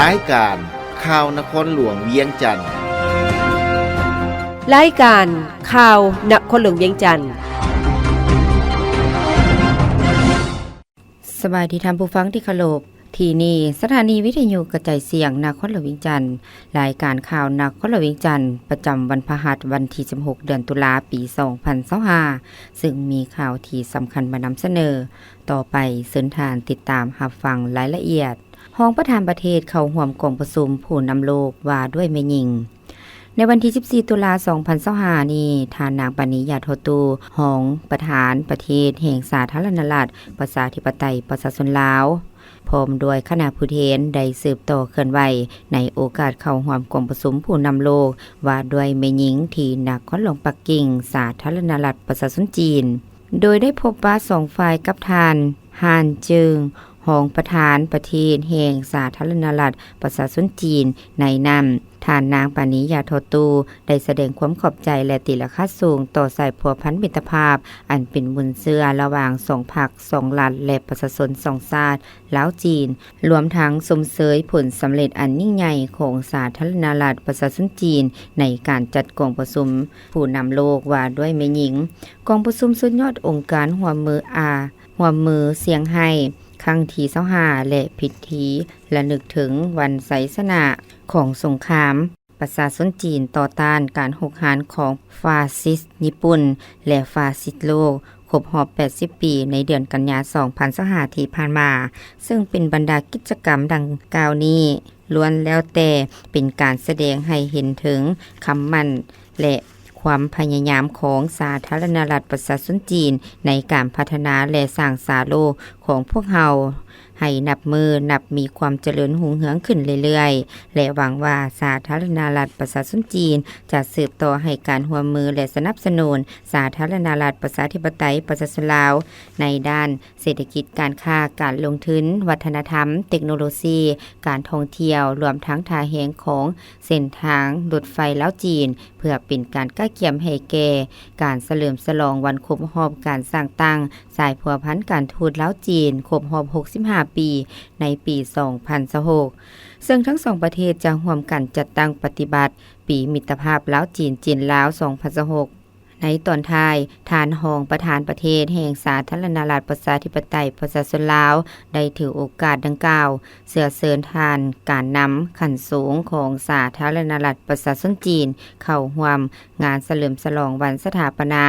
รายการข่าวนครหลวงเวียงจันทน์รายการข่าวนครหลวงเวียงจันทน์สบายดีท่านผู้ฟังที่เคารพที่นี่สถานีวิทยุกระจายเสียงนครหลวงเวียงจันทน์รายการข่าวนครหลวงเวียงจันทน์ประจำวันพฤหัสวันที่16เดือนตุลาปี2025ซึ่งมีข่าวที่สำคัญมานำเสนอต่อไปเชิญท่านติดตามรับฟังรายละเอียดห้องประธานประเทศเข้าร่วมกองประชุมผู้นำโลกว่าด้วยแม่หญิงในวันที่14ตุลา2025นี้ทานนางปณิยาโทตูรองประธานประเทศแห่งสาธารณรัฐประชาธิปไตยประชาชนลาวพร้อมด้วยคณะผู้แทนได้สืบต่อเคลื่อนไหวในโอกาสเข้าร่วมกองประชุมผู้นำโลกว่าด้วยแม่หญิงที่นครหลวงปักกิ่งสาธารณรัฐประชาชนจีนโดยได้พบว่า2ฝ่ายกับทานฮานเจิงรองประธานประเทศแห่งสาธารณรัฐประชาชนจีนในนามท่านนางปณิยาโทตูได้แสดงความขอบใจและติราคาสูงต่อสายพัวพันมิตรภาพอันเป็นบุญเชื่อระหว่าง2พรรค2รัฐและประชาชน2ชาติลาวจีนรวมทั้งสมเสยผลสำเร็จอันยิ่งใหญ่ของสาธารณรัฐประชาชนจีนในการจัดกองประชุมผู้นำโลกว่าด้วยแม่หญิงกองประชุมสุดยอดองค์การร่วมมือเสียงไห้ครั้งที่25และพิธีระลึกถึงวันไสสนะของสงครามประชาชนจีนต่อต้านการหุกหานของฟาซิสต์ญี่ปุ่นและฟาซิสต์โลกครบรอบ80ปีในเดือนกันยายน2025ที่ผ่านมาซึ่งเป็นบรรดากิจกรรมดังกล่าวนี้ล้วนแล้วแต่เป็นการแสดงให้เห็นถึงคำมั่นและความพยายามของสาธารณรัฐประชาชนจีนในการพัฒนาและสร้างสาโลกของพวกเราให้นับมีความเจริญรุ่งเรืองขึ้นเรื่อยๆและหวังว่าสาธารณรัฐประชาชนจีนจะสืบต่อให้การร่วมมือและสนับสนุนสาธารณรัฐประชาธิปไตยประชาชนลาวในด้านเศรษฐกิจการค้าการลงทุนวัฒนธรรมเทคโนโลยีการท่องเที่ยวรวมทั้งท่าแหงของเส้นทางรถไฟลาวจีนเพื่อเป็นการใกล้เคียงให้แก่การเฉลิมฉลองวันครบรอบการสร้างตั้งสายพัวพันการทูตลาวจีนครบรอบ65ปีในปี2026ซึ่งทั้งสองประเทศจะร่วมกันจัดตั้งปฏิบัติปีมิตรภาพลาวจีนจีนลาว2026ในตอนท้ายทานรองประธานประเทศแห่งสาธารณรัฐประชาธิปไตยประชาชนลาวได้ถือโอกาสดังกล่าวเสริญทานการนำขั้นสูงของสาธารณรัฐประชาชนจีนเข้าร่วมงานเฉลิมฉลองวันสถาปนา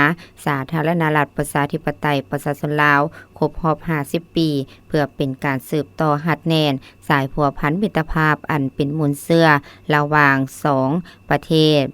สาธารณรัฐประชาธิปไตยประชาชนลาวครบรอบ50ปีเพื่อเป็นการสืบต่อหัดแน่นสายพัวพันมิตรภาพอันเป็นมูลเชื่อระหว่าง2ประเทศ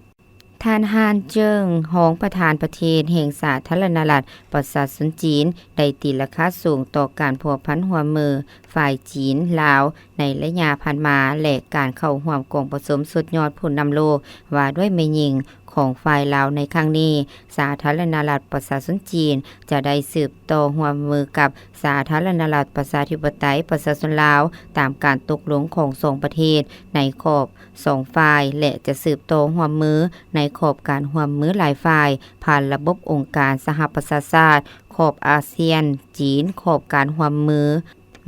ท่านฮานเจิ้งรองประธานประเทศแห่งสาธารณรัฐประชาชนจีนได้ตีราคาสูงต่อการพัวพันร่วมมือฝ่ายจีนลาวในระยะผ่านมาและการเข้าร่วมกองประชุมสุดยอดผู้นำโลกว่าด้วยแม่หญิงของฝ่ายลาวในครั้งนี้สาธารณรัฐประชาชนจีนจะได้สืบต่อร่วมมือกับสาธารณรัฐประชาธิปไตยประชาชนลาวตามการตกลงของ2ประเทศในขอบ2ฝ่ายและจะสืบต่อร่วมมือในขอบการร่วมมือหลายฝ่ายผ่านระบบองค์การสหประชาชาติขอบอาเซียนจีนขอบการร่วมมือ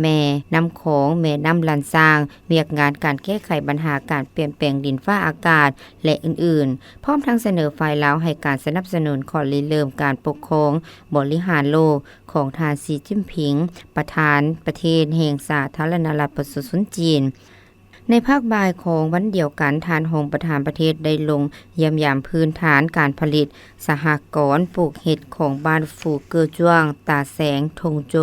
แม่น้ำโขงแม่น้ำลันซางเวียกงานการแก้ไขปัญหาการเปลี่ยนแปลงดินฟ้าอากาศและอื่นๆพร้อมทั้งเสนอฝ่ายลาวให้การสนับสนุนขอริเริ่มการปกครองบริหารโลกของทานสีจิ้นผิงประธานประเทศแห่งสาธารณรัฐประชาชนจีนในภาคบ่ายของวันเดียวกันทานรองประธานประเทศได้ลงเยี่ยมยามพื้นฐานการผลิตสหกรณ์ปลูกเห็ดของบ้านฟูเกอจ้วงตาแสงทงโจ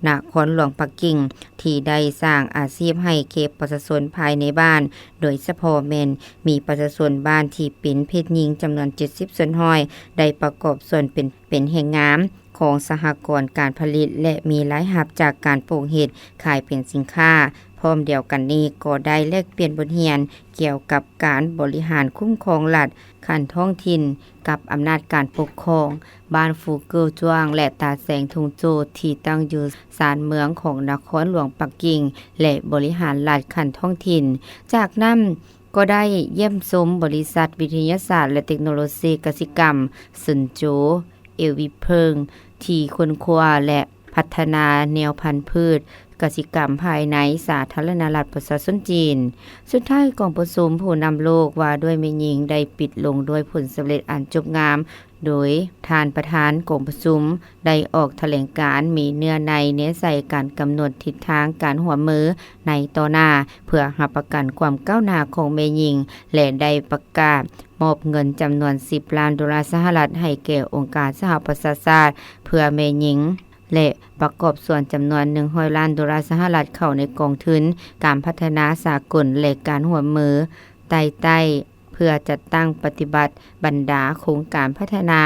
นครหลวงปักกิ่งที่ได้สร้างอาชีพให้แก่ประชาชนภายในบ้านโดยเฉพาะแม่นมีประชาชนบ้านที่เป็นเพศหญิงจำนวน70ส่วนห้อยได้ประกอบส่วนเป็นแห่งงามของสหกรณ์การผลิตและมีรายรับจากการปลูกเห็ดขายเป็นสินค้าพร้อมเดียวกันนี้ก็ได้แลกเปลี่ยนบทเรียนเกี่ยวกับการบริหารคุ้มครองรัฐขั้นท้องถิ่นกับอำนาจการปกครองบ้านฟูเกิลจ้วงและตาแสงทุงโจที่ตั้งอยู่ศาลเมืองของนครหลวงปักกิ่งและบริหารรัฐขั้นท้องถิ่นจากนั้นก็ได้เยี่ยมชมบริษัทวิทยาศาสตร์และเทคโนโลยีกสิกรรมซุนโจเอวิเพิงที่ค้นคว้าและพัฒนาแนวพันธุ์พืชเก กสิกรรมภายในสาธารณรัฐประชาชนจีนสุดท้ายกองประชุมผู้นำโลกว่าด้วยแม่หญิงได้ปิดลงด้วยผลสำเร็จอันจบงามโดยท่านประธานกองประชุมได้ออกแถลงการณ์มีเนื้อในเน้นใส่การกำหนดทิศทางการหัวมือในต่อหน้าเพื่อรับประกันความก้าวหน้าของแม่หญิงและได้ประกาศมอบเงินจำนวน$10 ล้านสหรัฐให้แก่องค์การสหประชาชาติเพื่อแม่หญิงและประกอบส่วนจำนวน$100 ล้านสหรัฐเข้าในกองทุนการพัฒนาสากลและการหัวมือใต้เพื่อจัดตั้งปฏิบัติบรรดาโครงการพัฒนา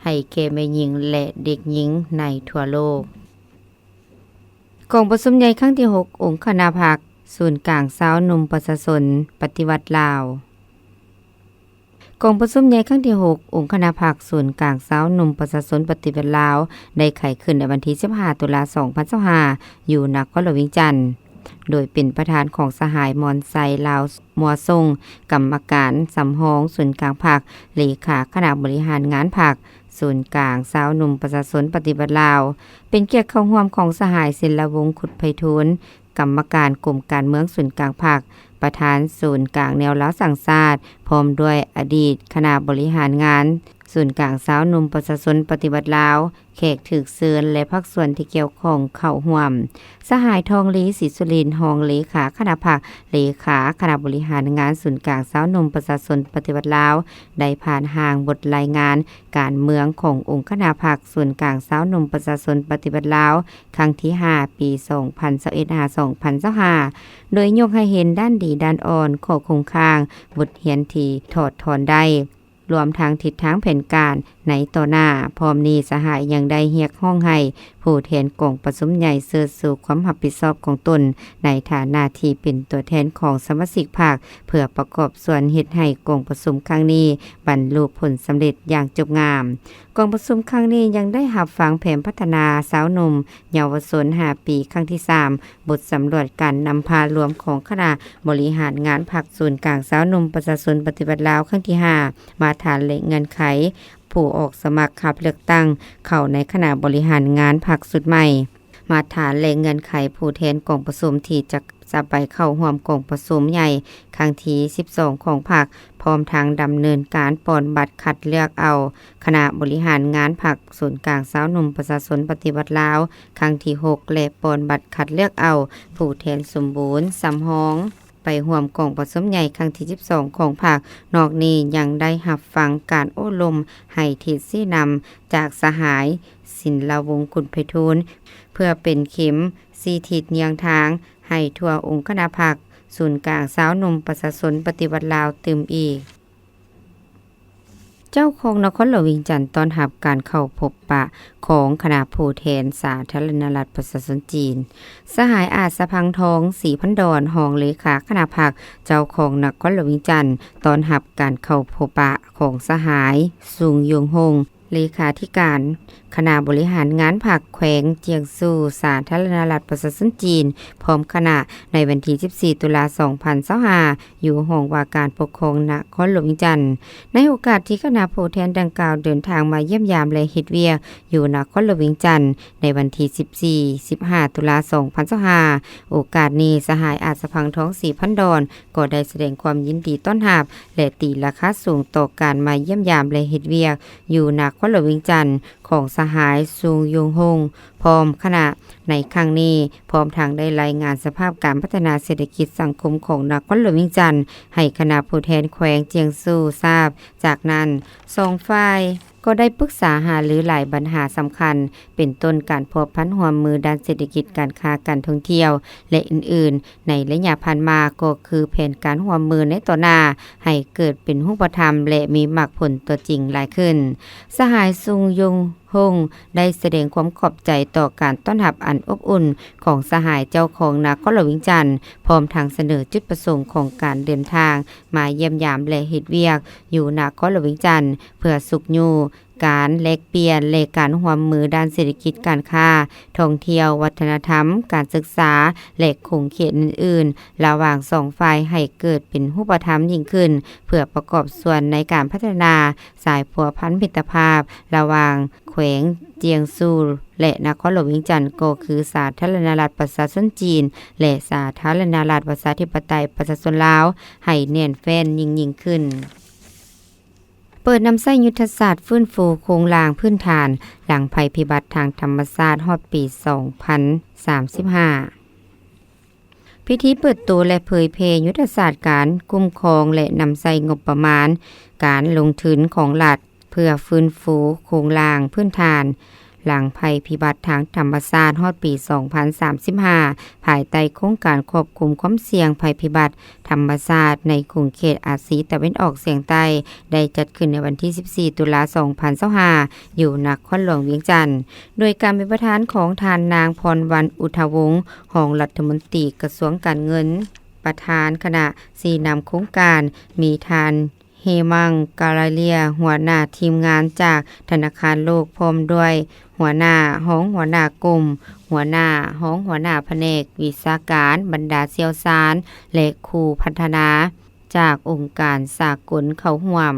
ให้แก่แม่หญิงและเด็กหญิงในทั่วโลกกองประชุมใหญ่ครั้งที่ 6 องค์คณาภาคศูนย์กลางสาวหนุ่มประชาชนปฏิวัติลาวกองประชุมใหญ่ครั้งที่ 6 องค์คณาภาคศูนย์กลางสาวหนุ่มประชาชนปฏิวัติลาวได้ไขขึ้นในวันที่15 ตุลาคม 2025อยู่นครหลวงวิงจันทน์โดยเป็นประธานของสหายมอนไซลาวมัวทรงกรรมการสำรองศูนย์กลางภาคเลขาคณะบริหารงานภาคศูนย์กลางสาวหนุ่มประชาชนปฏิบัติลาวเป็นเกียรติเข้าร่วมของสหายศิลวงศ์ขุดไพฑูรย์กรรมการกลุ่มการเมืองศูนย์กลางภาคประธานศูนย์กลางแนวล้าวสั่งชาติพร้อมด้วยอดีตคณะบริหารงานศูนย์กลางสาวหนุ่มประชาชนปฏิบัติลาวแขกถึกเชิญและภาคส่วนที่เกี่ยวข้องเข้าร่วมสหายทองลีศรีสุรินทร์รองเลขาคณะภาคเลขาคณะบริหารงานศูนย์กลางสาวหนุ่มประชาชนปฏิบัติลาวได้ผ่านห่างบทรายงานการเมืองขององค์คณะภาคศูนย์กลางสาวหนุ่มประชาชนปฏิบัติลาวครั้งที่ 5 ปี 2021-2025 โดยยกให้เห็นด้านดีด้านอ่อนของโครงข่างบทเรียนที่ถอดถอนได้รวมทางทิศทางแผนการในต่อหน้าพร้อมนี้สหายยังได้เรียกร้องให้ผู้แทนกองประชุมใหญ่เสื่อสู่ความรับผิดชอบของตนในฐานะที่เป็นตัวแทนของสมาชิกภาคเพื่อประกอบส่วนเฮ็ดให้กองประชุมครั้งนี้บรรลุผลสำเร็จอย่างจบงามกองประชุมครั้งนี้ยังได้รับฟังแผนพัฒนาสาวหนุ่มเยาวชน5 ปีครั้งที่ 3 บทสำรวจการนำพารวมของคณะบริหารงานภาคศูนย์กลางสาวหนุ่มประชาชนปฏิบัติลาวครั้งที่ 5 มาฐานและเงื่อนไขผู้ออกสมัครรับเลือกตั้งเข้าในคณะบริหารงานพรรคสุดใหม่มาฐานและเงื่อนไขผู้แทนกองประชุมที่จะไปเข้าร่วมกองประชุมใหญ่ครั้งที่ 12 ของพรรคพร้อมทางดำเนินการปอนบัตรคัดเลือกเอาคณะบริหารงานพรรคศูนย์กลางสาวหนุ่มประชาชนปฏิบัติลาวครั้งที่ 6 และปอนบัตรคัดเลือกเอาผู้แทนสมบูรณ์สำรองไปร่วมกองประชุมใหญ่ครั้งที่ 12 ของภาคนอกนี้ยังได้รับฟังการโอ้ลมให้ทิศชี้นำจากสหายศิลวงศ์ขุนไพฑูรย์เพื่อเป็นเข็มสีทิศเนียงทางให้ทั่วองค์คณะภาคศูนย์กลางสาวหนุ่มประชาชนปฏิบัติลาวตื่มอีกเจ้าของนครหลวงวิงจันทน์ต้อนรับการเข้าพบปะของคณะผู้แทนสาธารณรัฐประชาชนจีนสหายอาจสะพังทองศรีพันดอนรองเลขาคณะพรรคเจ้าของนครหลวงวิงจันทน์ต้อนรับการเข้าพบปะของสหายซุงยงฮงเลขาธิการคณะบริหารงานพรรคแขวงเจียงซูสาธารณรัฐประชาชนจีนพร้อมคณะในวันที่ 14 ตุลาคม 2025อยู่ห้องว่าการปกครองนครหลวงวิงจันทน์ในโอกาสที่คณะผู้แทนดังกล่าวเดินทางมาเยี่ยมยามและเฮ็ดเวียกอยู่นครหลวงวิงจันทน์ในวันที่ 14-15 ตุลาคม 2025โอกาสนี้สหายอาจสะพังท้องศรีพันดอนก็ได้แสดงความยินดีต้อนรับและตีราคาสูงต่อการมาเยี่ยมยามและเฮ็ดเวียกอยู่นครหลวงวิงจันทน์ของสหายซุงยงฮงพร้อมคณะในครั้งนี้พร้อมทางได้รายงานสภาพการพัฒนาเศรษฐกิจสังคมของนครหลวงวิงจันทน์ให้คณะผู้แทนแขวงเจียงซูทราบจากนั้น2 ฝ่ายก็ได้ปรึกษาหารือหลายปัญหาสำคัญเป็นต้นการพัวพันร่วมมือด้านเศรษฐกิจการค้าการท่องเที่ยวและอื่นๆในระยะผ่านมาก็คือแผนการร่วมมือในต่อหน้าให้เกิดเป็นรูปธรรมและมีมรรคผลตัวจริงหลายขึ้นสหายซุงยงฮงได้แสดงความขอบใจต่อการต้อนรับอันอบอุ่นของสหายเจ้าของนครหลวงวิงจันทน์พร้อมทางเสนอจุดประสงค์ของการเดินทางมาเยี่ยมยามและเฮ็ดเวียกอยู่นครหลวงวิงจันทน์เพื่อสุขอยู่การแลกเปลี่ยนและการร่วมมือด้านเศรษฐกิจการค้าท่องเที่ยววัฒนธรรมการศึกษาและคงเขตอื่นๆระหว่าง2 ฝ่ายให้เกิดเป็นรูปธรรมยิ่งขึ้นเพื่อประกอบส่วนในการพัฒนาสายพัวพันมิตรภาพระหว่างแขวงเจียงซู และนครหลวงเวียงจันทน์ก็คือสาธารณรัฐประชาชนจีนและสาธารณรัฐประชาธิปไตยประชาชนลาวให้แน่นแฟ้นยิ่งขึ้นเปิดนำใช้ยุทธศาสตร์ฟื้นฟูโครงล่างพื้นฐานหลังภัยพิบัติทางธรรมชาติฮอดปี 2035 พิธีเปิดตัวและเผยแพร่ยุทธศาสตร์การคุ้มครองและนำใช้งบประมาณการลงทุนของรัฐเพื่อฟื้นฟูโครงล่างพื้นฐานหลังภัยพิบัติทางธรรมชาติฮอดปี 2035 ภายใต้โครงการควบคุมความเสี่ยงภัยพิบัติธรรมชาติในกรุงเขตอาซีตะวันออกเฉียงใต้ได้จัดขึ้นในวันที่ 14 ตุลาคม 2025 อยู่นครหลวงเวียงจันทน์โดยการเป็นประธานของทานนางพรวรรณอุทวงศ์รองรัฐมนตรีกระทรวงการเงินประธานคณะสี่นำโครงการมีทานเฮมังกาลาเลียหัวหน้าทีมงานจากธนาคารโลกพร้อมด้วยหัวหน้าห้องหัวหน้ากลุ่มหัวหน้าห้องหัวหน้าแผนกวิชาการบรรดาเชี่ยวชาญและครูพัฒนาจากองค์การสากลเข้าร่วม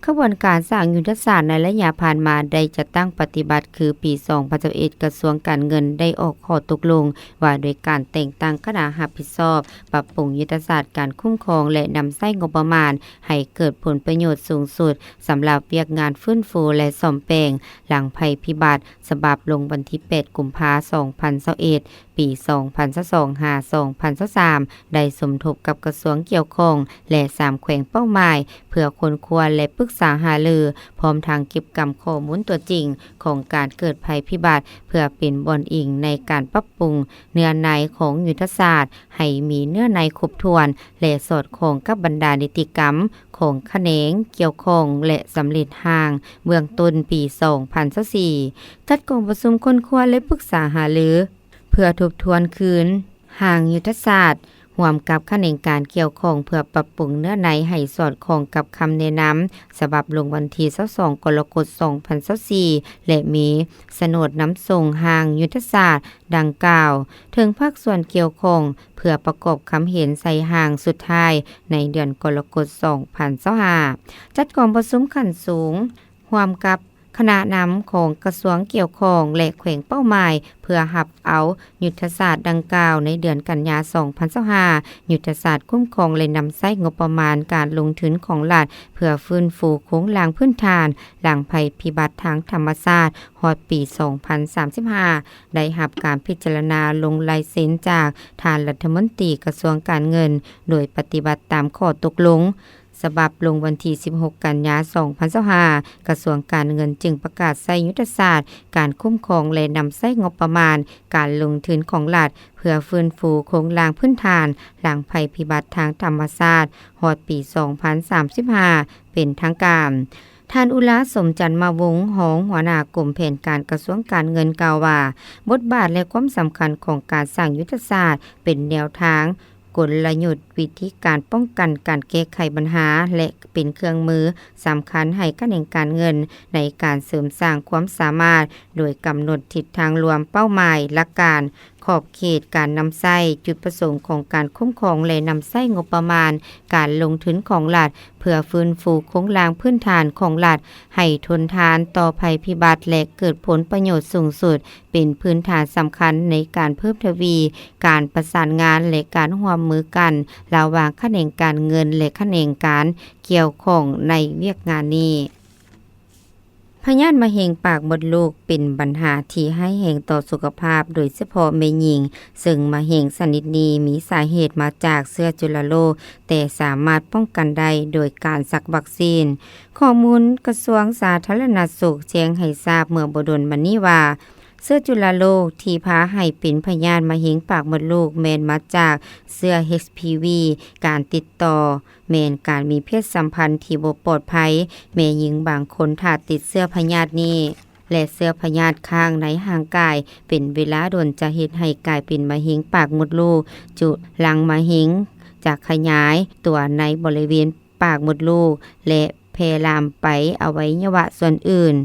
ขบวนการสร้างยุทธศาสตร์ในระยะผ่านมาได้จะตั้งปฏิบัติคือปี 2021 กระทรวงการเงินได้ออกข้อตกลงว่าโดยการแต่งตั้งคณะรับผิดชอบปรับปรุงยุทธศาสตร์การคุ้มครองและนำใช้งบประมาณให้เกิดผลประโยชน์สูงสุดสำหรับเวียกงานฟื้นฟูและซ่อมแปลงหลังภัยพิบัติฉบับลงวันที่ 8 กุมภาพันธ์ 2021 ปี 2022-2023 ได้สมทบกับกระทรวงเกี่ยวข้องและ3แขวงเป้าหมายเพื่อค้นคว้าและปรึกษาหารือพร้อมทางเก็บกำข้อมูลตัวจริงของการเกิดภัยพิบัติเพื่อเป็นบ่อนอิงในการปรับปรุงเนื้อในของยุทธศาสตร์ให้มีเนื้อในครบถ้วนและสอดคล้องกับบรรดานิติกรรมของแขนงเกี่ยวข้องและสำเร็จห่างเบื้องต้นปี 2024 จัดกองประชุมค้นคว้าและปรึกษาหารือเพื่อทบทวนคืนห่างยุทธศาสตร์ร่วมกับแขนงการเกี่ยวข้องเพื่อปรับปรุงเนื้อในให้สอดคล้องกับคำแนะนำฉบับลงวันที่ 22 กรกฎาคม 2024 และมีโฉนดนำส่งห่างยุทธศาสตร์ดังกล่าวถึงภาคส่วนเกี่ยวข้องเพื่อประกอบคำเห็นใส่ห่างสุดท้ายในเดือนกรกฎาคม 2025 จัดกองประชุมขั้นสูงร่วมกับคณะนำของกระทรวงเกี่ยวข้องและแขวงเป้าหมายเพื่อหับเอายุทธศาสตร์ดังกล่าวในเดือนกันยายน 2025 ยุทธศาสตร์คุ้มครองและนำใช้งบประมาณการลงทุนของรัฐเพื่อฟื้นฟูโครงล่างพื้นฐานหลังภัยพิบัติทางธรรมชาติฮอดปี 2035 ได้รับการพิจารณาลงลายเซ็นจากทานรัฐมนตรีกระทรวงการเงินโดยปฏิบัติตามข้อตกลงฉบับลงวันที่ 16 กันยายน 2025 กระทรวงการเงินจึงประกาศใช้ยุทธศาสตร์การคุ้มครองและนำใช้งบประมาณการลงทุนของรัฐเพื่อฟื้นฟูโครงล่างพื้นฐานหลังภัยพิบัติทางธรรมชาติฮอดปี 2035 เป็นทางการท่านอุลาสมจันทร์มาวงศ์รองหัวหน้ากรมแผนการกระทรวงการเงินกล่าวว่าบทบาทและความสำคัญของการสร้างยุทธศาสตร์เป็นแนวทางกลยุทธ์วิธีการป้องกันการแก้ไขปัญหาและเป็นเครื่องมือสำคัญให้แขนงการเงินในการเสริมสร้างความสามารถโดยกำหนดทิศทางรวมเป้าหมายหลักการขอบเขตการนำใช้จุดประสงค์ของการคุ้มครองและนำใช้งบประมาณการลงทุนของรัฐเพื่อฟื้นฟูโครงล่างพื้นฐานของรัฐให้ทนทานต่อภัยพิบัติและเกิดผลประโยชน์สูงสุดเป็นพื้นฐานสำคัญในการเพิ่มทวีการประสานงานและการร่วมมือกันระหว่างแขนงการเงินและแขนงการเกี่ยวข้องในเวียกงานนี้พยาธิมะเร็งปากมดลูกเป็นปัญหาที่ให้แห่งต่อสุขภาพโดยเฉพาะแม่หญิงซึ่งมะเร็งชนิดนี้มีสาเหตุมาจากเชื้อจุลโรคแต่สามารถป้องกันได้โดยการสักวัคซีนข้อมูลกระทรวงสาธารณสุขแจ้งให้ทราบเมื่อบ่ดนมานี้ว่าเชื้อจุลโรคที่พาให้เป็นพยาธิมะเร็งปากมดลูกแม่นมาจากเชื้อ HPV การติดต่อแม่นการมีเพศสัมพันธ์ที่บ่ปลอดภัยแม่หญิงบางคนถ้าติดเชื้อพยาธินี้และเชื้อพยาธิข้างในร่างกายเป็นเวลาโดนจะเฮ็ดให้กลายเป็นมะเร็งปากมดลูกจุลังมะเร็งจะขยายตัวในบริเวณปากมดลูกและแพร่ลามไปอวัยวะส่วนอื่น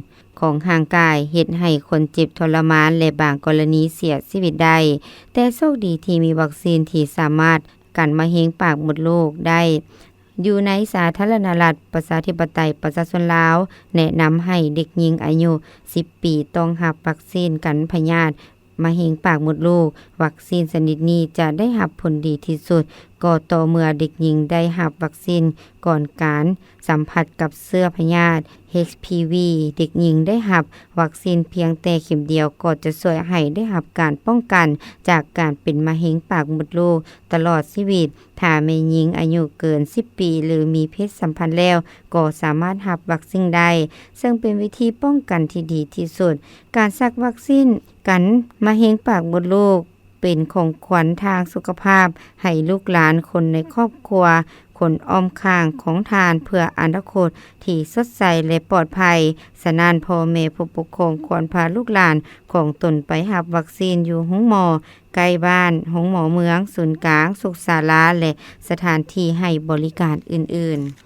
ของร่างกายเฮ็ดให้คนเจ็บทรมานและบางกรณีเสียชีวิตได้แต่โชคดีที่มีวัคซีนที่สามารถกันมะเร็งปากมดลูกได้ อยู่ในสาธารณรัฐประชาธิปไตยประชาชนลาวแนะนำให้เด็กหญิงอายุ10 ปีต้องรับวัคซีนกันพยาธิมะเร็งปากมดลูกวัคซีนชนิดนี้จะได้รับผลดีที่สุดก็ต่อเมื่อเด็กหญิงได้รับวัคซีนก่อนการสัมผัสกับเชื้อพยาธิ HPV เด็กหญิงได้รับวัคซีนเพียงแต่เข็มเดียวก็จะช่วยให้ได้รับการป้องกันจากการเป็นมะเร็งปากมดลูกตลอดชีวิตถ้าแม่หญิงอายุเกิน10 ปีหรือมีเพศสัมพันธ์แล้วก็สามารถรับวัคซีนได้ซึ่งเป็นวิธีป้องกันที่ดีที่สุดการซักวัคซีนกันมะเร็งปากมดลูกเป็นของขวัญทางสุขภาพให้ลูกหลานคนในครอบครัวคนอ้อมข้างของทานเพื่ออนาคตที่สดใสและปลอดภัยฉะนั้นพ่อแม่ผู้ปกครองควรพาลูกหลานของตนไปรับวัคซีนอยู่โรงหมอใกล้บ้านโรงหมอเมืองศูนย์กลางสุขศาลาและสถานที่ให้บริการอื่นๆ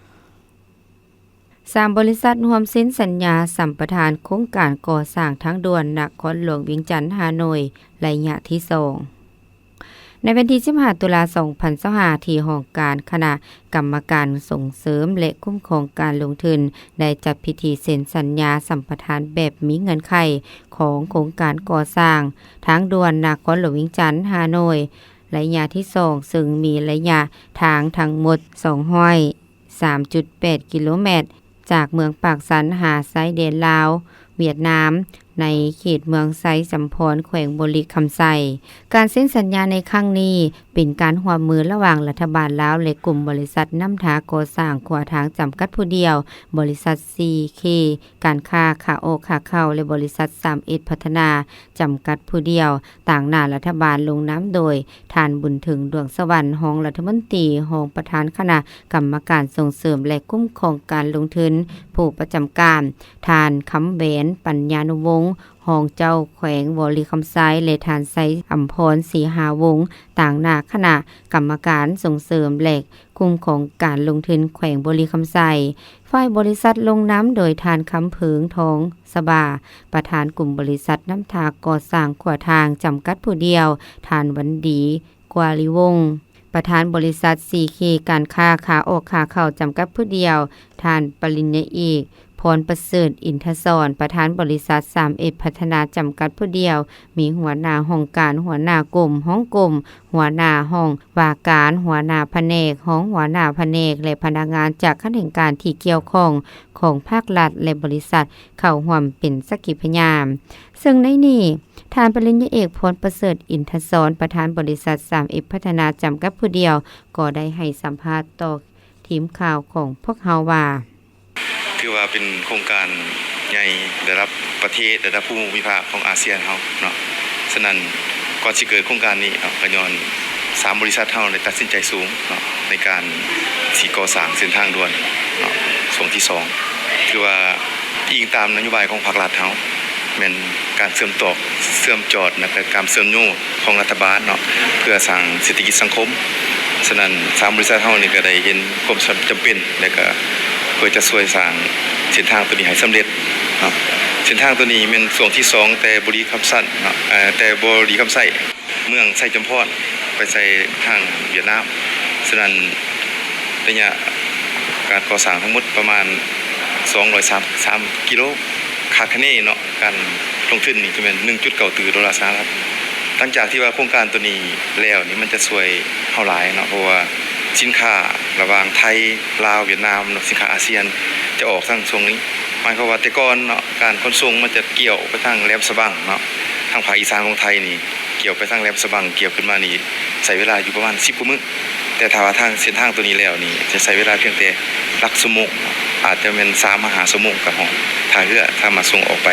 3 บริษัทร่วมเซ็นสัญญาสัมปทานโครงการก่อสร้างทางด่วนนครหลวงเวียงจันทน์ฮานอยระยะที่2ในวันที่15 ตุลาคม 2025ที่ห้องการคณะกรรมการส่งเสริมและคุ้มครองการลงทุนได้จัดพิธีเซ็นสัญญาสัมปทานแบบมีเงื่อนไขของโครงการก่อสร้างทางด่วนนครหลวงเวียงจันทน์ฮานอยระยะที่2ซึ่งมีระยะทางทั้งหมด 203.8 กิโลเมตรจากเมืองปากสันหาชายแดนลาวเวียดนามในเขตเมืองไซสำพรแขวงบริคำไซการเซ็นสัญญาในครั้งนี้เป็นการร่วมมือระหว่างรัฐบาลลาวและกลุ่มบริษัทน้ำทาก่อสร้างขวาทางจำกัดผู้เดียวบริษัท CK การค้าขาออกขาเข้าและบริษัท31พัฒนาจำกัดผู้เดียวต่างหน้ารัฐบาลลงน้ำโดยท่านบุญถึงดวงสวรรค์รองรัฐมนตรีรองประธานคณะกรรมการส่งเสริมและคุ้มครองการลงทุนผู้ประจำการท่านคำแหวนปัญญานุวงศ์ห้องเจ้าแขวงบริคำไซและทานไซอัมพรศรีหาวงศ์ต่างหน้าคณะกรรมการส่งเสริมและคุ้มของการลงทุนแขวงบริคำไซฝ่ายบริษัทลงน้ำโดยทานคำเพิงทองสบาประธานกลุ่มบริษัทน้ำทาก่อสร้างขวาทางจำกัดผู้เดียวทานวันดีกวาลิวงศ์ประธานบริษัท CK การค้าขาออกขาเข้าจำกัดผู้เดียวทานปริญญาเอกพรประเสริฐอินทศรประธานบริษัท31พัฒนาจำกัดผู้เดียวมีหัวหน้าห้องการหัวหน้ากลุ่มห้องกลุ่มหัวหน้าห้องว่าการหัวหน้าแผนกห้องหัวหน้าแผนกและพนักงานจากคณะกรรมการที่เกี่ยวข้องของภาครัฐและบริษัทเข้าร่วมเป็นสักขีพยานซึ่งในนี้ท่านปริญญาเอกพรประเสริฐอินทศรประธานบริษัท31พัฒนาจำกัดผู้เดียวก็ได้ให้สัมภาษณ์ต่อทีมข่าวของพวกเฮาว่าถือว่าเป็นโครงการใหญ่ระดับประเทศระดับภูมิภาคของอาเซียนเฮาเนาะฉะนั้นก่อนสิเกิดโครงการนี้ก็ย้อน3บริษัทเฮาได้ตัดสินใจสูงเนาะในการสิก่อสร้างเส้นทางด่วนเนาะช่วงที่2คือว่าอิงตามนโยบายของภาครัฐเฮาแม่นการเชื่อมต่อเชื่อมจอดและการเชื่อมโยงของรัฐบาลเนาะเพื่อสร้างเศรษฐกิจสังคมฉะนั้น3บริษัทเฮานี่ก็ได้เห็นความจำเป็นและก็เพื่อจะช่วยสร้างเส้นทางตัวนี้ให้สำเร็จเนาะเส้นทางตัวนี้เป็นช่วงที่2แต่บริคำสั้นเนาะแต่บริคำไส้เมืองไส้จำพรไปใส่ทางเวียดนามฉะนั้นระยะการก่อสร้างทั้งหมดประมาณ203กิโลคาดคะเนเนาะการลงทุนนี่จะเป็น 1.9 ดอลลาร์สหรัฐหลังจากที่ว่าโครงการตัวนี้แล้วนี่มันจะช่วยเฮาหลายเนาะเพราะว่าสินค้าระหว่างไทยลาวเวียดนามสินค้าอาเซียนจะออกทางช่วงนี้หมายความว่าแต่ก่อนเนาะการขนส่งมันจะเกี่ยวไปทางแหลมฉบังเนาะทางภาคอีสานของไทยนี่เกี่ยวไปทางแหลมฉบังเกี่ยวขึ้นมานี่ใช้เวลาอยู่ประมาณ10 กว่ามื้อแต่ถ้าว่าทางเส้นทางตัวนี้แล้วนี่จะใช้เวลาเพียงแต่หลักชั่วโมงอาจจะเป็น3-5 ชั่วโมงก็พอถ้ามาส่งออกไป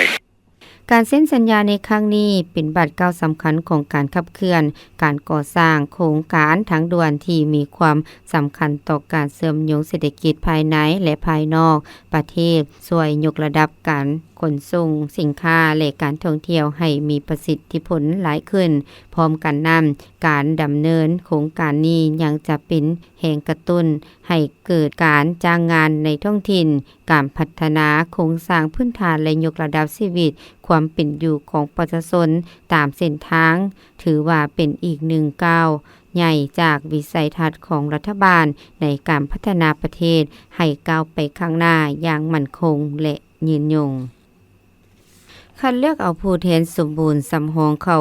การเซ็นสัญญาในครั้งนี้เป็นบัตรก้าวสำคัญของการขับเคลื่อนการก่อสร้างโครงการทางด่วนที่มีความสำคัญต่อการเสริมโยงเศรษฐกิจภายในและภายนอกประเทศช่วยยกระดับการ ขนส่งสินค้าและการท่องเที่ยวให้มีประสิทธิผลหลายขึ้นพร้อมกันนั้นการดำเนินโครงการนี้ยังจะเป็นแรงกระตุ้นให้เกิดการจ้างงานในท้องถิ่นการพัฒนาโครงสร้างพื้นฐานและยกระดับชีวิตความเป็นอยู่ของประชาชนตามเส้นทางถือว่าเป็นอีกหนึ่งก้าวใหญ่จากวิสัยทัศน์ของรัฐบาลในการพัฒนาประเทศให้ก้าวไปข้างหน้าอย่างมั่นคงและยืนยงคัดเลือกเอาผู้แทนสมบูรณ์สำรองเข้า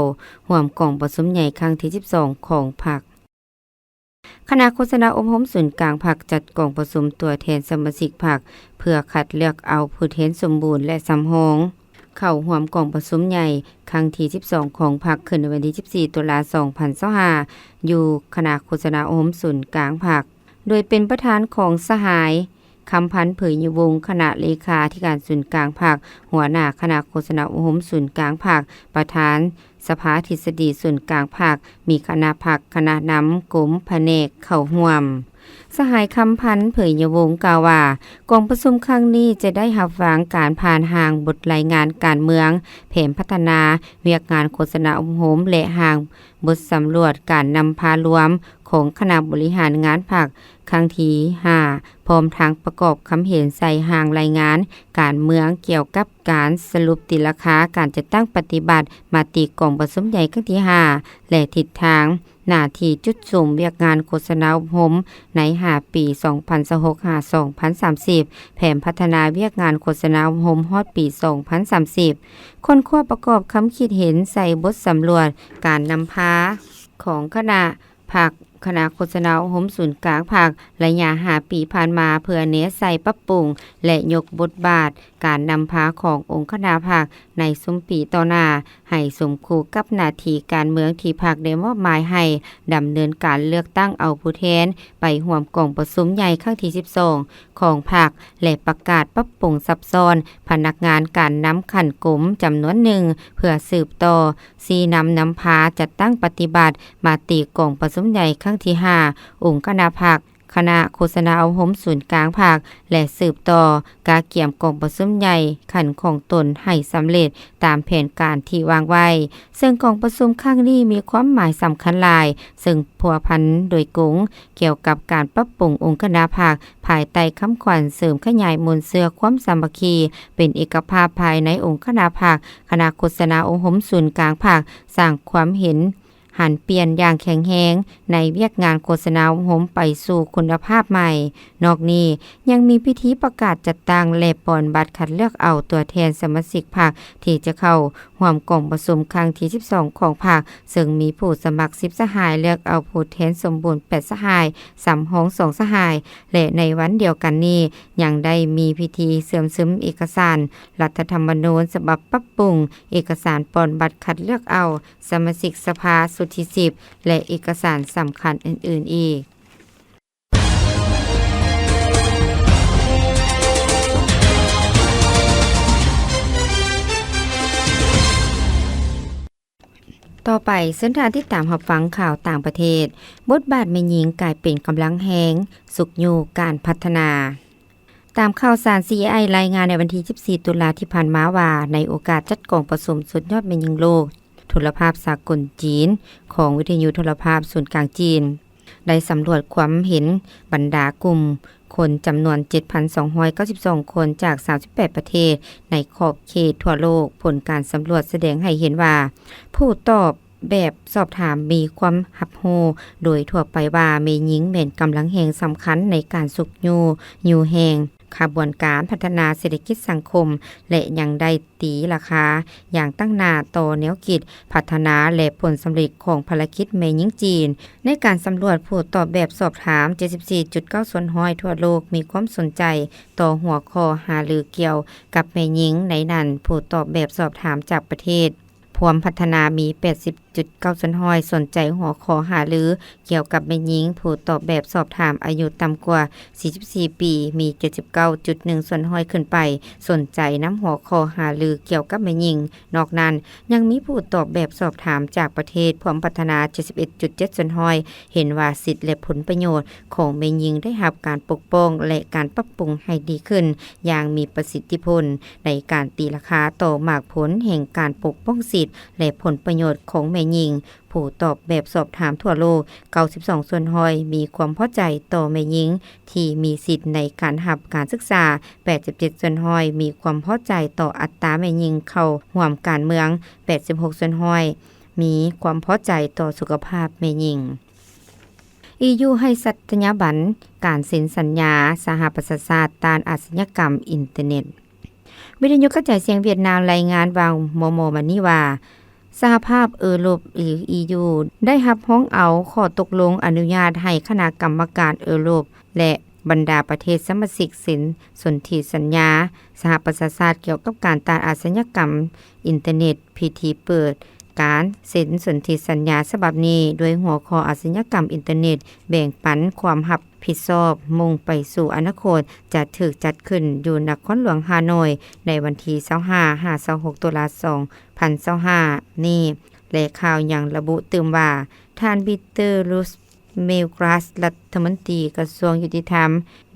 ร่วมกองประชุมใหญ่ครั้งที่12ของพรรคคณะโฆษณาอบรมศูนย์กลางพรรคจัดกองประชุมตัวแทนสมาชิกพรรคเพื่อคัดเลือกเอาผู้แทนสมบูรณ์และสำรองเข้าร่วมกองประชุมใหญ่ครั้งที่12ของพรรคขึ้นในวันที่14ตุลาคม2025อยู่คณะโฆษณาอบรมศูนย์กลางพรรคโดยเป็นประธานของสหายคำพันธ์เผยอยู่วงคณะเลขาธิการศูนย์กลางพรรคหัวหน้าคณะโฆษณาอบรมศูนย์กลางพรรคประธานสภาทฤษฎีศูนย์กลางพรรคมีคณะพรรคคณะนำกรมแผนกเข้าร่วมสหายคำพันธ์เผยอยู่วงกล่าวว่ากองประชุมครั้งนี้จะได้รับฟังการผ่านห่างบทรายงานการเมืองแผนพัฒนาเวียกงานโฆษณาอบรมและห่างบทสำรวจการนำพารวมของคณะบริหารงานพรรคครั้งที่5พร้อมทางประกอบคำเห็นใส่ห่างรายงานการเมืองเกี่ยวกับการสรุปติราคาการจัดตั้งปฏิบัติมาติกองประชุมใหญ่ครั้งที่5และทิศทางหน้าที่จุดสูงเวียกงานโฆษณาอบรมใน5ปี2026-2030แผนพัฒนาเวียกงานโฆษณาอบรมฮอดปี2030คนควบประกอบคำคิดเห็นใส่บทสำรวจการนำพาของคณะพรรคคณะโฆษณาอบรมศูนย์กลางพรรคระยะ5ปีผ่านมาเพื่อเน้นใส่ปรับปรุงและยกบทบาทการนำพาขององค์คณะพรรคในซุ้มปีต่อหน้าให้สมคู่กับหน้าที่การเมืองที่พรรคได้มอบหมายให้ดำเนินการเลือกตั้งเอาผู้แทนไปร่วมกองประชุมใหญ่ครั้งที่12ของพรรคและประกาศปรับปรุงซับซ้อนพนักงานการนำขันกลมจำนวนหนึ่งเพื่อสืบต่อซีนำพาจัดตั้งปฏิบัติมาติกองประชุมใหญ่ครั้งที่5องค์คณะพรรคคณะโฆษณาอบรมศูนย์กลางพรรคและสืบต่อกาเกี่ยมกองประชุมใหญ่ขันของตนให้สำเร็จตามแผนการที่วางไว้ซึ่งกองประชุมครั้งนี้มีความหมายสำคัญหลายซึ่งพัวพันโดยกงเกี่ยวกับการปรับปรุงองค์คณะพรรคภายใต้คำขวัญเสริมขยายมวลเสื้อความสามัคคีเป็นเอกภาพภายในองค์คณะพรรคคณะโฆษณาอบรมศูนย์กลางพรรคสร้างความเห็นหันเปลี่ยนอย่างแข็งแรงในเวียกงานโฆษณาอบรมไปสู่คุณภาพใหม่นอกนี้ยังมีพิธีประกาศจัดตั้งและปอนบัตรคัดเลือกเอาตัวแทนสมาชิกพรรคที่จะเข้าร่วมกองประชุมครั้งที่12ของพรรคซึ่งมีผู้สมัคร10สหายเลือกเอาผู้แทนสมบูรณ์8สหายสำรอง2สหายและในวันเดียวกันนี้ยังได้มีพิธีเสื่อมซึมเอกสารรัฐธรรมนูญฉบับปรับปรุงเอกสารปอนบัตรคัดเลือกเอาสมาชิกสภาสุทธิ10และเอกสารสำคัญอื่นๆอีกต่อไปเส้นทางที่ตามรับฟังข่าวต่างประเทศบทบาทแม่หญิงกลายเป็นกำลังแหงสุขอยู่การพัฒนาตามข่าวสาร CI รายงานในวันที่14ตุลาที่ผ่านมาว่าในโอกาสจัดกองประชุมสุดยอดแม่หญิงโลกโทรภาพสากลจีนของวิทยุโทรภาพศูนย์กลางจีนได้สำรวจความเห็นบรรดากลุ่มคนจำนวน 7,292 คนจาก 38 ประเทศในขอบเขตทั่วโลกผลการสำรวจแสดงให้เห็นว่าผู้ตอบแบบสอบถามมีความหับโฮโดยทั่วไปว่าแม่หญิงเป็นกำลังแห่งสำคัญในการสุขอยู่แห่งขบวนการพัฒนาเศรษฐกิจสังคมและยังได้ตีราคาอย่างตั้งหน้าต่อแนวคิดพัฒนาและผลสำเร็จของภารกิจแม่หญิงจีนในการสำรวจผู้ตอบแบบสอบถาม 74.9% ทั่วโลกมีความสนใจต่อหัวข้อหารือเกี่ยวกับแม่หญิงในนั้นผู้ตอบแบบสอบถามจากประเทศ พวมพัฒนามี 80.9 ส่วนห้อยสนใจหัวข้อหารือเกี่ยวกับแม่หญิงผู้ตอบแบบสอบถามอายุต่ำกว่า 44 ปีมี 79.1 ส่วนห้อยขึ้นไปสนใจน้ำหัวข้อหารือเกี่ยวกับแม่หญิงนอกนั้นยังมีผู้ตอบแบบสอบถามจากประเทศพร้อมพัฒนา 71.7 ส่วนห้อยเห็นว่าสิทธิและผลประโยชน์ของแม่หญิงได้รับการปกป้องและการปรับปรุงให้ดีขึ้นอย่างมีประสิทธิผลในการตีราคาต่อหมากผลแห่งการปกป้องสิทธิและผลประโยชน์ของแม่หญิงผู้ตอบแบบสอบถามทั่วโลก 92 ส่วนห้อยมีความพอใจต่อแม่หญิงที่มีสิทธิ์ในการรับการศึกษา 87 ส่วนห้อยมีความพอใจต่ออัตราแม่หญิงเข้าร่วมการเมือง 86 ส่วนห้อยมีความพอใจต่อสุขภาพแม่หญิงEU ให้สัตยาบันการเซ็นสัญญาสหประชาชาติต้านอาชญากรรมอินเทอร์เน็ตวิทยุกระจายเสียงเวียดนามรายงานวางโมมันนี่ว่าสหภาพยุโรปหรือ EU ได้รับร้องเอาข้อตกลงอนุญาตให้คณะกรรมการยุโรปและบรรดาประเทศสมาชิกเซ็นสนธิสัญญาสหประชาชาติเกี่ยวกับการต้านอาชญากรรมอินเทอร์เน็ตพิธีเปิดการเซ็นสนธิสัญญาฉบับนี้โดยหัวข้ออาชญากรรมอินเทอร์เน็ตแบ่งปันความรับผิดชอบมุ่งไปสู่อนาคตจะถูกจัดขึ้นอยู่นครหลวงฮานอยในวันที่25-26 ตุลาคม 2025 นี้และข่าวยังระบุตื่มว่าท่านปีเตอร์ลูสเมลกราสรัฐมนตรีกระทรวงยุติธรรม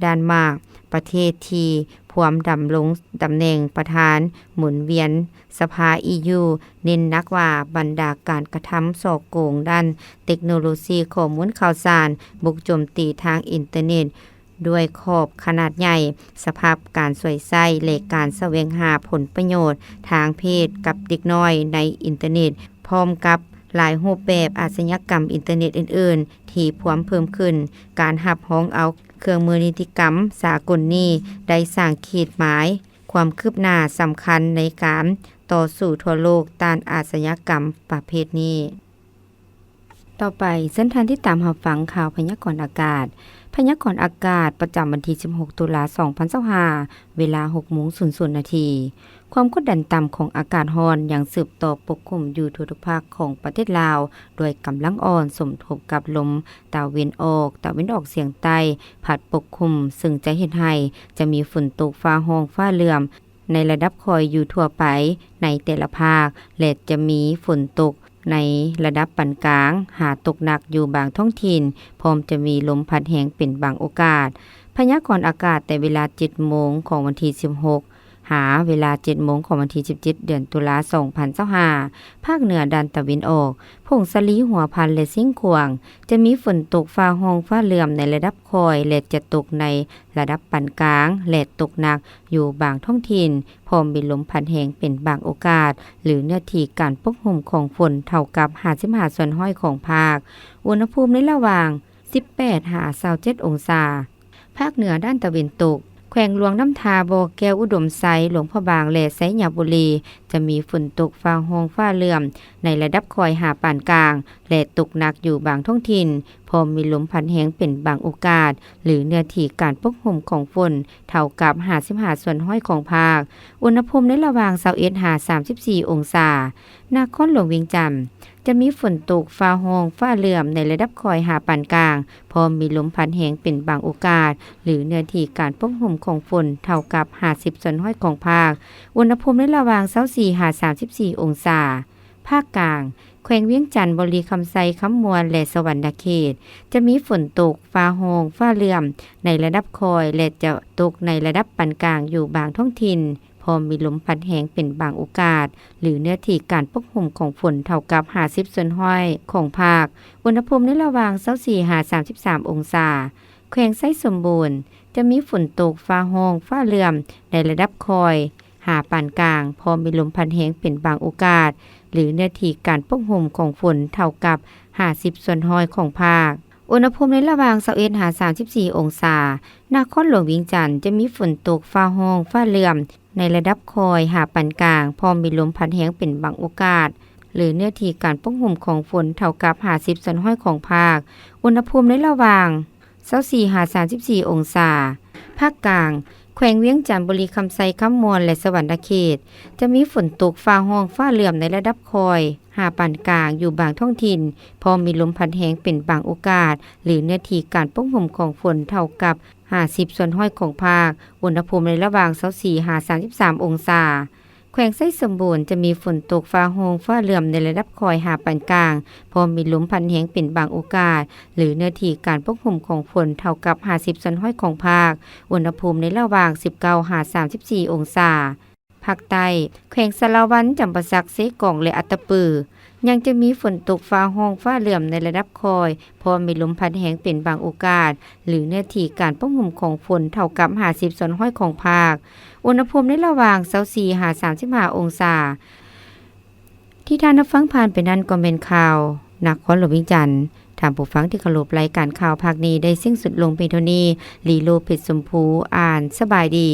ด้านมากประเทศที่พวมดำรงตำแหน่งประธานหมุนเวียนสภา EU เน้นนักว่าบรรดาการกระทำส่อโกงด้านเทคโนโลยีข้อมูลข่าวสารบุกโจมตีทางอินเทอร์เน็ตด้วยขอบขนาดใหญ่สภาพการสวยไส้และการแสวงหาผลประโยชน์ทางเพศกับเด็กน้อยในอินเทอร์เน็ตพร้อมกับหลายรูปแบบอาชญากรรมอินเทอร์เน็ตอื่นๆที่พวมเพิ่มขึ้นการหับฮ้องเอาเครื่องมือนิติกรรมสากลนี้ได้สร้างขีดหมายความคืบหน้าสำคัญในการต่อสู้ทั่วโลกต้านอาชญากรรมประเภทนี้ต่อไปเส้นทางที่ตามรับฟังข่าวพยากรณ์อากาศพยากรณ์อากาศประจำวันที่16 ตุลาคม 2025เวลา 6:00 น. ความกดดันต่ำของอากาศร้อนยังสืบต่อปกคลุมอยู่ทั่วทุกภาคของประเทศลาวโดยกำลังอ่อนสมทบกับลมตะวันออกเฉียงใต้พัดปกคลุมซึ่งจะเฮ็ดให้จะมีฝนตกฟ้าร้องฟ้าเหลื่อมในระดับคอยอยู่ทั่วไปในแต่ละภาคและจะมีฝนตกในระดับปานกลางหาตกหนักอยู่บางท้องถิ่นพร้อมจะมีลมพัดแรงเป็นบางโอกาสพยากรณ์อากาศแต่เวลา 7 โมงของวันที่16หาเวลา 7 โมงของวันที่17 เดือนตุลาคม 2025ภาคเหนือด้านตะวันออกพงสลีหัวพันและซิ่งขวางจะมีฝนตกฟ้าร้องฟ้าเหลื่อมในระดับคอยและจะตกในระดับปานกลางและตกหนักอยู่บางท้องถิ่นพร้อมมีลมพัดแรงเป็นบางโอกาสหรือเนื้อที่การปกคลุมของฝนเท่ากับ55ส่วนห้อยของภาคอุณหภูมิในระหว่าง18-27 องศาภาคเหนือด้านตะวันตกแขวงหลวงน้ำทาบ่อแก้วอุดมไซหลวงพระบางและไสยบุรีจะมีฝนตกฟ้าร้องฟ้าเหลื่อมในระดับคอยหาปานกลางและตกหนักอยู่บางท้องถิ่นพร้อมมีลมพัดแรงเป็นบางโอกาสหรือเนื้อที่การปกคลุมของฝนเท่ากับ55ส่วนห้อยของภาคอุณหภูมิในระหว่าง21-34 องศานครหลวงเวียงจันทน์จะมีฝนตกฟ้าร้องฟ้าเหลื่อมในระดับคอยหาปานกลางพร้อมมีลมพัดแรงเป็นบางโอกาสหรือเนื้อที่การปกคลุมของฝนเท่ากับ50ส่วนห้อยของภาคอุณหภูมิในระหว่าง24-34 องศาภาคกลางแขวงเวียงจันทน์บรีคำไซคำมวลและสวรรณเขตจะมีฝนตกฟ้าร้องฟ้าเหลื่อมในระดับคอยและจะตกในระดับปานกลางอยู่บางท้องถิ่นพร้อมมีลมพัดแรงเป็นบางโอกาสหรือเนื้อที่การปกคลุมของฝนเท่ากับ50ส่วนห้อยของภาคอุณหภูมิในระหว่าง24-33 องศาแขวงไซสมบูรณ์จะมีฝนตกฟ้าร้องฟ้าเหลื่อมในระดับคอยหาปานกลางพร้อมมีลมพัดแรงเป็นบางโอกาสหรือเนื้อที่การปกคลุมของฝนเท่ากับ50ส่วนห้อยของภาคอุณหภูมิในระหว่าง21-34 องศานครหลวงเวียงจันทน์จะมีฝนตกฟ้าร้องฟ้าเหลื่อมในระดับคอยหาปานกลางพร้อมมีลมพัดแรงเป็นบางโอกาสหรือเนื้อที่การปกคลุมของฝนเท่ากับ50ส่วนห้อยของภาคอุณหภูมิในระหว่าง24-34 องศาภาคกลางแ แขวงเวียงจันทน์บุรีคำไซคำมวลและสวรรณเขตจะมีฝนตกฟ้าห้องฟ้าเหลื่อมในระดับคอยหาปานกลางอยู่บางท้องถิ่นพอมีลมพัดแรงเป็นบางโอกาสหรือเนื้อที่การป้องห่มของฝนเท่ากับ50ส่วนห้อยของภาคอุณหภูมิในระหว่าง24-33องศาแขวงไส้สมบูรณ์จะมีฝนตกฟ้าห้องฟ้าเหลื่อมในระดับคอยหาปานกลางพอมีลมพัดแรงเป็นบางโอกาสหรือเนื้อที่การป้องห่มของฝนเท่ากับ50ส่วนห้อยของภาคอุณหภูมิในระหว่าง19-34องศาภาคใต้แขวงสะละวันจำปาสักเสกองและอัตตปือยังจะมีฝนตกฟ้าห้องฟ้าเหลื่อมในระดับคอยพอมีลมพัดแรงเป็นบางโอกาสหรือเนื้อที่การป้องห่มของฝนเท่ากับ50ส่วนห้อยของภาคอุณหภูมิในระหว่าง24-35องศาที่ท่านรับฟังผ่านไปนั้นก็เป็นข่าวนครหลวงวิจันทน์ถามผู้ฟังที่เคารพรายการข่าวภาคนี้ได้สิ้นสุดลงเพียงเท่านี้ลีโลเพชรสมภูอ่านสบายดี